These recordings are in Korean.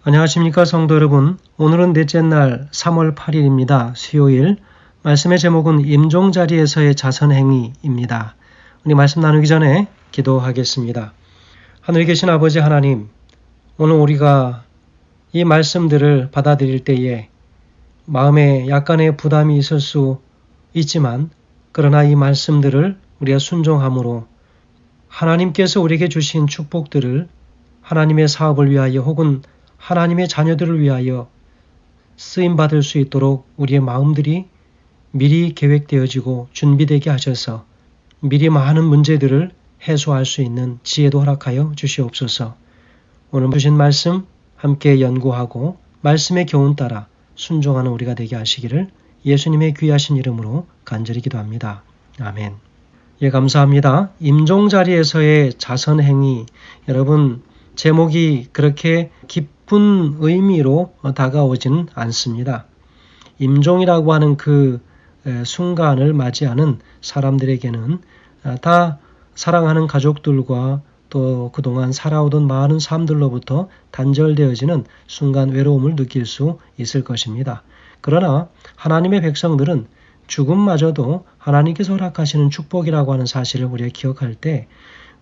안녕하십니까 성도 여러분. 오늘은 넷째 날 3월 8일입니다. 수요일. 말씀의 제목은 임종자리에서의 자선행위입니다. 우리 말씀 나누기 전에 기도하겠습니다. 하늘에 계신 아버지 하나님, 오늘 우리가 이 말씀들을 받아들일 때에 마음에 약간의 부담이 있을 수 있지만, 그러나 이 말씀들을 우리가 순종함으로 하나님께서 우리에게 주신 축복들을 하나님의 사업을 위하여 혹은 하나님의 자녀들을 위하여 쓰임받을 수 있도록 우리의 마음들이 미리 계획되어지고 준비되게 하셔서 미리 많은 문제들을 해소할 수 있는 지혜도 허락하여 주시옵소서. 오늘 주신 말씀 함께 연구하고 말씀의 교훈 따라 순종하는 우리가 되게 하시기를 예수님의 귀하신 이름으로 간절히 기도합니다. 아멘. 예, 감사합니다. 임종자리에서의 자선행위. 여러분, 제목이 그렇게 깊은 의미로 다가오지는 않습니다. 임종이라고 하는 그 순간을 맞이하는 사람들에게는 다 사랑하는 가족들과 또 그동안 살아오던 많은 삶들로부터 단절되어지는 순간 외로움을 느낄 수 있을 것입니다. 그러나 하나님의 백성들은 죽음마저도 하나님께서 허락하시는 축복이라고 하는 사실을 우리가 기억할 때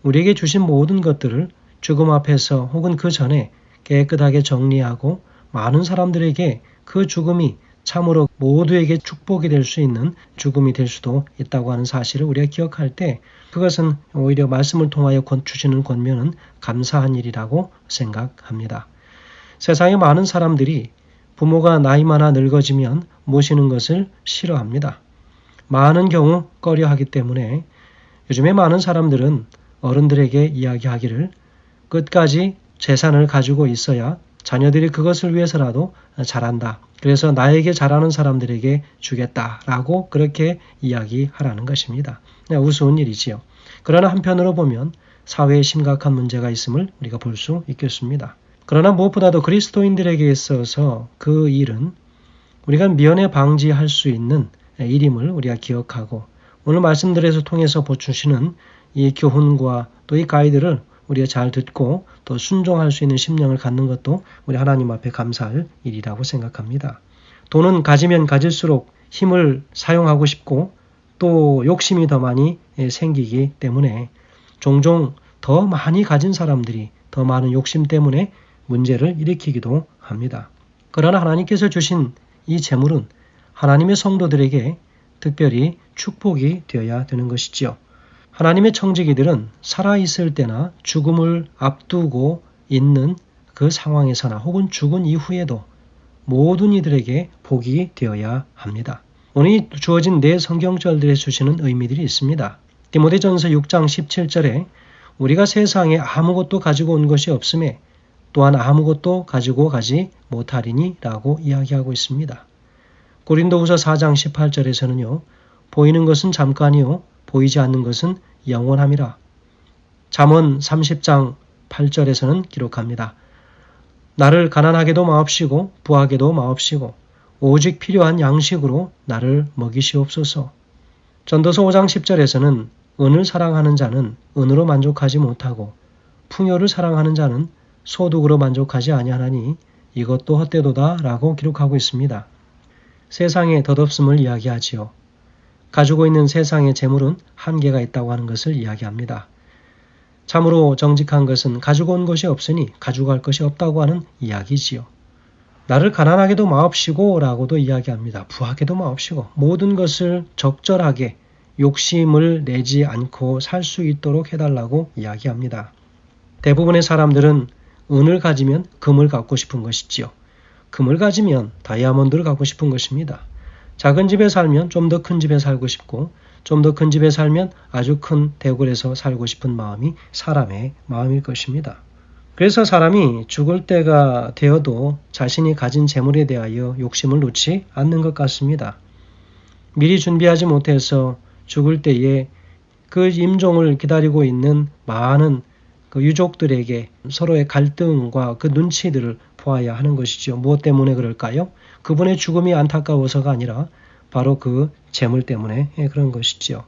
우리에게 주신 모든 것들을 죽음 앞에서 혹은 그 전에 깨끗하게 정리하고 많은 사람들에게 그 죽음이 참으로 모두에게 축복이 될 수 있는 죽음이 될 수도 있다고 하는 사실을 우리가 기억할 때 그것은 오히려 말씀을 통하여 주시는 권면은 감사한 일이라고 생각합니다. 세상에 많은 사람들이 부모가 나이 많아 늙어지면 모시는 것을 싫어합니다. 많은 경우 꺼려하기 때문에 요즘에 많은 사람들은 어른들에게 이야기하기를 끝까지 재산을 가지고 있어야 자녀들이 그것을 위해서라도 잘한다. 그래서 나에게 잘하는 사람들에게 주겠다라고 그렇게 이야기하라는 것입니다. 우스운 일이지요. 그러나 한편으로 보면 사회에 심각한 문제가 있음을 우리가 볼 수 있겠습니다. 그러나 무엇보다도 그리스도인들에게 있어서 그 일은 우리가 미연에 방지할 수 있는 일임을 우리가 기억하고 오늘 말씀들에서 통해서 보여주시는 이 교훈과 또 이 가이드를 우리가 잘 듣고 또 순종할 수 있는 심령을 갖는 것도 우리 하나님 앞에 감사할 일이라고 생각합니다. 돈은 가지면 가질수록 힘을 사용하고 싶고 또 욕심이 더 많이 생기기 때문에 종종 더 많이 가진 사람들이 더 많은 욕심 때문에 문제를 일으키기도 합니다. 그러나 하나님께서 주신 이 재물은 하나님의 성도들에게 특별히 축복이 되어야 되는 것이지요. 하나님의 청지기들은 살아있을 때나 죽음을 앞두고 있는 그 상황에서나 혹은 죽은 이후에도 모든 이들에게 복이 되어야 합니다. 오늘 주어진 네 성경절들에 주시는 의미들이 있습니다. 디모데전서 6장 17절에 우리가 세상에 아무것도 가지고 온 것이 없음에 또한 아무것도 가지고 가지 못하리니 라고 이야기하고 있습니다. 고린도후서 4장 18절에서는요. 보이는 것은 잠깐이요 보이지 않는 것은 영원함이라. 잠언 30장 8절에서는 기록합니다. 나를 가난하게도 마옵시고 부하게도 마옵시고 오직 필요한 양식으로 나를 먹이시옵소서. 전도서 5장 10절에서는 은을 사랑하는 자는 은으로 만족하지 못하고 풍요를 사랑하는 자는 소득으로 만족하지 아니하나니 이것도 헛되도다 라고 기록하고 있습니다. 세상의 덧없음을 이야기하지요. 가지고 있는 세상의 재물은 한계가 있다고 하는 것을 이야기합니다. 참으로 정직한 것은 가지고 온 것이 없으니 가져갈 것이 없다고 하는 이야기지요. 나를 가난하게도 마옵시고 라고도 이야기합니다. 부하게도 마옵시고 모든 것을 적절하게 욕심을 내지 않고 살 수 있도록 해달라고 이야기합니다. 대부분의 사람들은 은을 가지면 금을 갖고 싶은 것이지요. 금을 가지면 다이아몬드를 갖고 싶은 것입니다. 작은 집에 살면 좀 더 큰 집에 살고 싶고 좀 더 큰 집에 살면 아주 큰 대궐에서 살고 싶은 마음이 사람의 마음일 것입니다. 그래서 사람이 죽을 때가 되어도 자신이 가진 재물에 대하여 욕심을 놓지 않는 것 같습니다. 미리 준비하지 못해서 죽을 때에 그 임종을 기다리고 있는 많은 그 유족들에게 서로의 갈등과 그 눈치들을 보아야 하는 것이죠. 무엇 때문에 그럴까요? 그분의 죽음이 안타까워서가 아니라 바로 그 재물 때문에 그런 것이죠.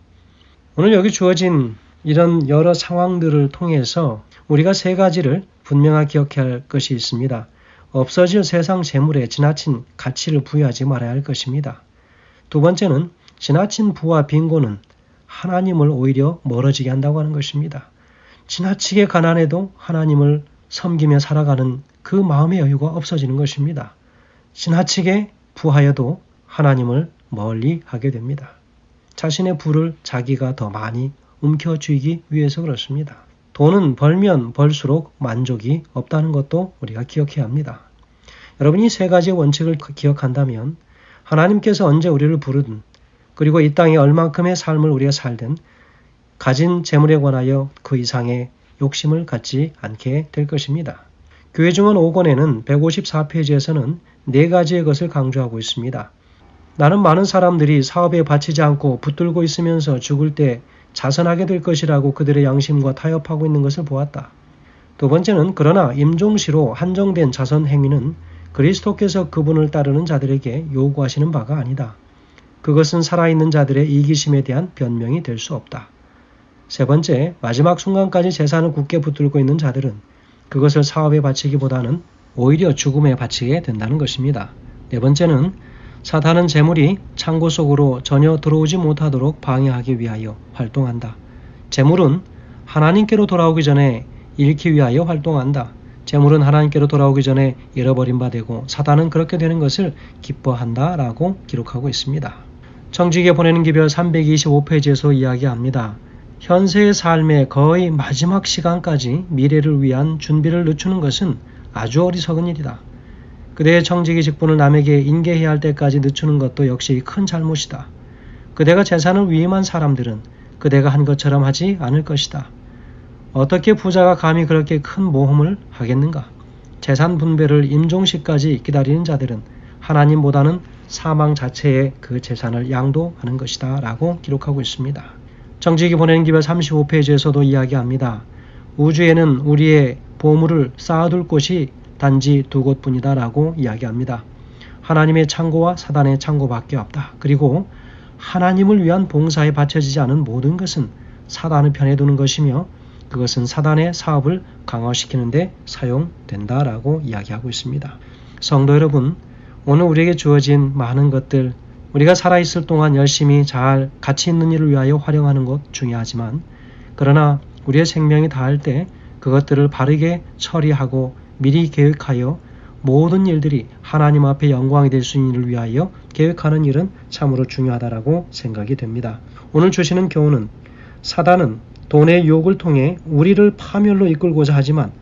오늘 여기 주어진 이런 여러 상황들을 통해서 우리가 세 가지를 분명하게 기억해야 할 것이 있습니다. 없어질 세상 재물에 지나친 가치를 부여하지 말아야 할 것입니다. 두 번째는 지나친 부와 빈곤은 하나님을 오히려 멀어지게 한다고 하는 것입니다. 지나치게 가난해도 하나님을 섬기며 살아가는 그 마음의 여유가 없어지는 것입니다. 지나치게 부하여도 하나님을 멀리 하게 됩니다. 자신의 부를 자기가 더 많이 움켜쥐기 위해서 그렇습니다. 돈은 벌면 벌수록 만족이 없다는 것도 우리가 기억해야 합니다. 여러분이 세 가지의 원칙을 기억한다면 하나님께서 언제 우리를 부르든 그리고 이 땅에 얼만큼의 삶을 우리가 살든 가진 재물에 관하여 그 이상의 욕심을 갖지 않게 될 것입니다. 교회증언 5권에는 154페이지에서는 네 가지의 것을 강조하고 있습니다. 나는 많은 사람들이 사업에 바치지 않고 붙들고 있으면서 죽을 때 자선하게 될 것이라고 그들의 양심과 타협하고 있는 것을 보았다. 두 번째는 그러나 임종시로 한정된 자선 행위는 그리스도께서 그분을 따르는 자들에게 요구하시는 바가 아니다. 그것은 살아있는 자들의 이기심에 대한 변명이 될 수 없다. 세 번째, 마지막 순간까지 재산을 굳게 붙들고 있는 자들은 그것을 사업에 바치기보다는 오히려 죽음에 바치게 된다는 것입니다. 네 번째는 사탄은 재물이 창고 속으로 전혀 들어오지 못하도록 방해하기 위하여 활동한다. 재물은 하나님께로 돌아오기 전에 잃기 위하여 활동한다. 재물은 하나님께로 돌아오기 전에 잃어버린 바 되고 사탄은 그렇게 되는 것을 기뻐한다 라고 기록하고 있습니다. 청지기에 보내는 기별 325페이지에서 이야기합니다. 현세의 삶의 거의 마지막 시간까지 미래를 위한 준비를 늦추는 것은 아주 어리석은 일이다. 그대의 청지기 직분을 남에게 인계해야 할 때까지 늦추는 것도 역시 큰 잘못이다. 그대가 재산을 위임한 사람들은 그대가 한 것처럼 하지 않을 것이다. 어떻게 부자가 감히 그렇게 큰 모험을 하겠는가? 재산 분배를 임종시까지 기다리는 자들은 하나님보다는 사망 자체의 그 재산을 양도하는 것이다 라고 기록하고 있습니다. 청지기 보내는 기별 35페이지에서도 이야기합니다. 우주에는 우리의 보물을 쌓아둘 곳이 단지 두 곳뿐이다 라고 이야기합니다. 하나님의 창고와 사단의 창고밖에 없다. 그리고 하나님을 위한 봉사에 바쳐지지 않은 모든 것은 사단의 편에 두는 것이며 그것은 사단의 사업을 강화시키는 데 사용된다 라고 이야기하고 있습니다. 성도 여러분, 오늘 우리에게 주어진 많은 것들 우리가 살아있을 동안 열심히 잘 가치 있는 일을 위하여 활용하는 것 중요하지만 그러나 우리의 생명이 다할 때 그것들을 바르게 처리하고 미리 계획하여 모든 일들이 하나님 앞에 영광이 될 수 있는 일을 위하여 계획하는 일은 참으로 중요하다라고 생각이 됩니다. 오늘 주시는 교훈은 사단은 돈의 유혹을 통해 우리를 파멸로 이끌고자 하지만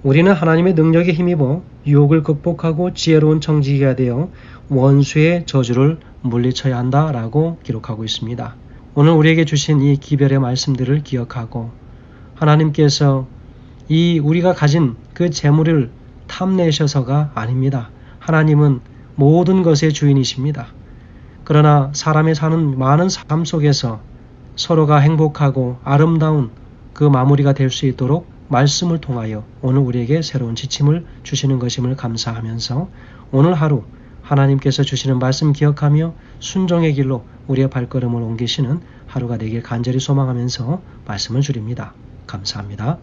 우리는 하나님의 능력에 힘입어 유혹을 극복하고 지혜로운 청지기가 되어 원수의 저주를 물리쳐야 한다라고 기록하고 있습니다. 오늘 우리에게 주신 이 기별의 말씀들을 기억하고 하나님께서 이 우리가 가진 그 재물을 탐내셔서가 아닙니다. 하나님은 모든 것의 주인이십니다. 그러나 사람이 사는 많은 삶 속에서 서로가 행복하고 아름다운 그 마무리가 될 수 있도록 말씀을 통하여 오늘 우리에게 새로운 지침을 주시는 것임을 감사하면서 오늘 하루 하나님께서 주시는 말씀 기억하며 순종의 길로 우리의 발걸음을 옮기시는 하루가 되길 간절히 소망하면서 말씀을 드립니다. 감사합니다.